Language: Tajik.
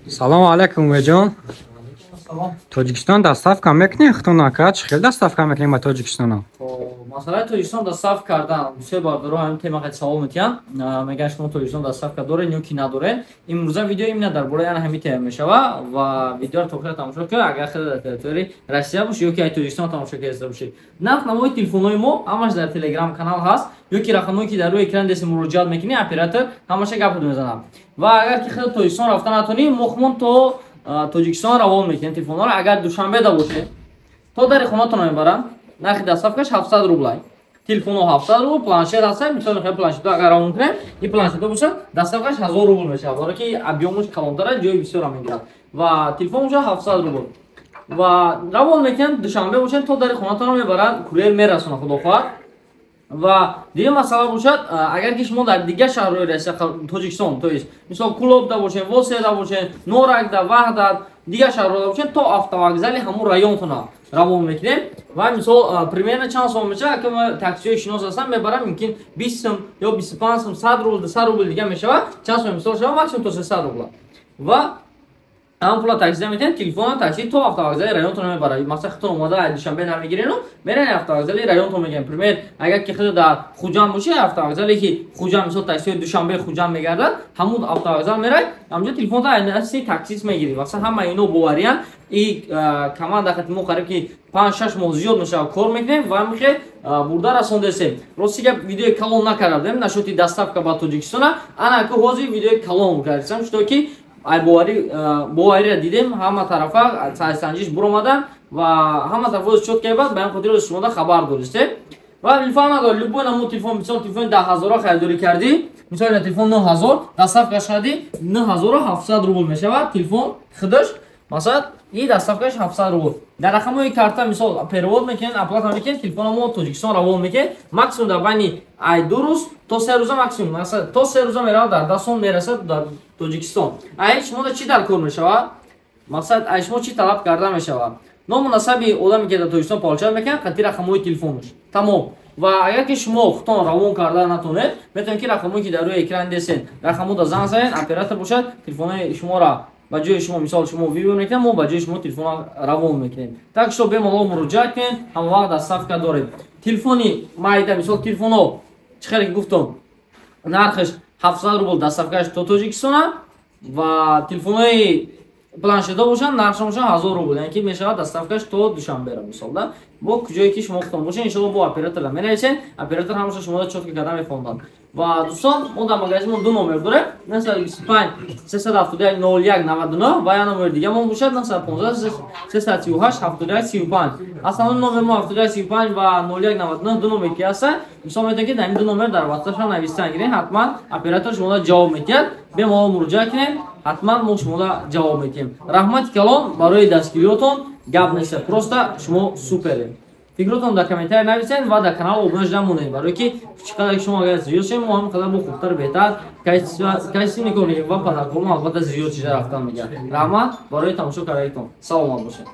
Салом алейкум веҷон. Тоҷикистон доставка мекунед хатунака? Чӣ хел доставка мекунед ба Тоҷикистон? Масъалаи Тоҷикистон доставка кардан бисёр бардора ҳамин тема хеле савол мекунанд. Мегӯянд шумо Тоҷикистон доставка доред ё ки надоред. Имрӯза видео именно дар бораи ҳамин тема мешава ва видеоро то охир тамошо кунед. Агар хеле дар территорияи Россия бошед ё ки ай Тоҷикистон тамошо карда бошед. Нарх намои телефонҳои мо ҳамаш дар Telegram канал ҳаст ё ки рақамҳое ки дар рӯи экран дасти муроҷиат мекунед, оператор ҳамаша гап мезанад. Ва агар ки хеле Тоҷикистон рафта натонед, мо ҳамон то Тоҷикистон равон мекунем телефонҳоро. Агар душанбе да бошед, то дари хонатон мебаранд. Нархи доставкаш 700 рублай. Телефонҳо 700 рубл, планшет ҳаст. Мисоли хеле планшет агар равон кунем, ин планшет бошад, доставкаш 1000 рубл мешавад. Баро ки объёмаш калонтара, ҷои бисёр мегирад. Ва телефон бошад 700 рубл. Ва равон мекунем, душанбе бошед, то дари хонатон мебаранд, курьер мерасонад худохоҳад. Ва дигар масъала бошад, агар ки шумо дар дигар шаҳрҳои Россия Тоҷикистон, то есть мисол Кулобда бошед, Воседа бошед, Норакда, Ваҳдат, дигар шаҳрҳода бошед, то автовокзали ҳамон районтона равон мекунем. Ва мисол примерно чанд сом мешавад, ки мо таксиҳои шинос ҳастан мебарам, мумкин 20 сом ё 25 сом, 100 рубл, 200 рубл дигар мешавад. Чанд сом мисол шава максимум то 300 рубл. Ва ҳамон пула таксида метен, телефон такси то автовокзали районтон мебарад. Мақсад хатон омада душанбе намегирен, мерен автовокзали районтон мегирен. Пример, агар ки хеле дар Хуҷанд бошед, автовокзале ки Хуҷанд мисол таксиҳои душанбе Хуҷанд мегардад, ҳамон автовокзал мерай, ҳамҷо телефонта айнаси таксист мегирӣ. Мақсад ҳама ино бовариян, и команда хати мо қариб ки 5-6 моҳ зиёд мешавад кор мекунем ва мехе бурда расондесем. Рости гап видеои калон накардем, нашоти доставка ба Тоҷикистон. Ана ки ҳозир видеои калон кардем, што ки ай бовариро дидем, ҳама тарафа сайсанҷиш буромадан ва ҳама тарафа чот кебад, ба ин хотир шумо да хабар дористе. Ва телефон надор, любой намо телефон, мисол телефон 10000 харидорӣ кардӣ, мисол на телефон 9000, доставкаш кардӣ 9700 рубл мешавад, телефон худаш, масалан, ин доставкаш 700 рубл. Дар рақамҳои карта мисол перевод мекунед, оплата мекунед, телефон мо Тоҷикистон равон мекунед, максимум дар байни ай 2 рӯз то 3 рӯза максимум, масалан, то 3 рӯза меравад дар дасон мерасад дар Тоҷикистон. Ай шумо да чӣ дар кор мешавад? Мақсад ай шумо чӣ талаб карда мешавад? Ному насаби одаме ки дар Тоҷикистон паҳлчат мекунад, қати рақамҳои телефонаш. Тамом. Ва агар ки шумо худтон равон карда натонед, метавонед ки рақамҳое ки дар рӯи экран десен, рақамҳо да занг занед, оператор бошад, телефонои шуморо ба ҷои шумо, мисол шумо видео мекунем, мо ба ҷои шумо телефонро равон мекунем. Так што бемалол муроҷиат кунед, ҳама вақт доставка доред. Телефони майда, мисол телефонҳо чӣ хеле гуфтам, нархаш 700 рубл доставкаш то Тоҷикистон ва телефонҳои планшетҳо бошанд, нархшон бошанд 1000 рубл, яъне ки мешавад доставкаш то душанбера мисол да. Бо куҷое ки шумо худтон бошед, иншоалло бо оператора менависед, оператор ҳамаша шумо чотка карда мефаҳмад. Ва дӯстон, мо дар магазинмон ду номер дорем, 925 371 0199 ва я номер дигамон бошад 915 338 7135. Асалон номер мо 7135 ва 0199 ду номер ки ҳаста. Мисол метавонед ки дар ин ду номер дар WhatsApp нависта гиред, ҳатман оператор шумо ҷавоб медиҳад. Бемалол муроҷиат кунед, ҳатман мо шумо ҷавоб медиҳем. Раҳмати калон барои дастгириётон, гап нест, просто шумо суперед. Фикротон дар комментарий нависед ва дар канал обуна шуда монед, барои ки чӣ қадар шумо агар зиёд шавед, мо ҳам қадар бо хубтар беҳтар кайфӣ мекунем ва падаркомо албатта зиёд чиза рафтан мегӯяд. Раҳмат барои тамошо карданитон. Саломат бошед.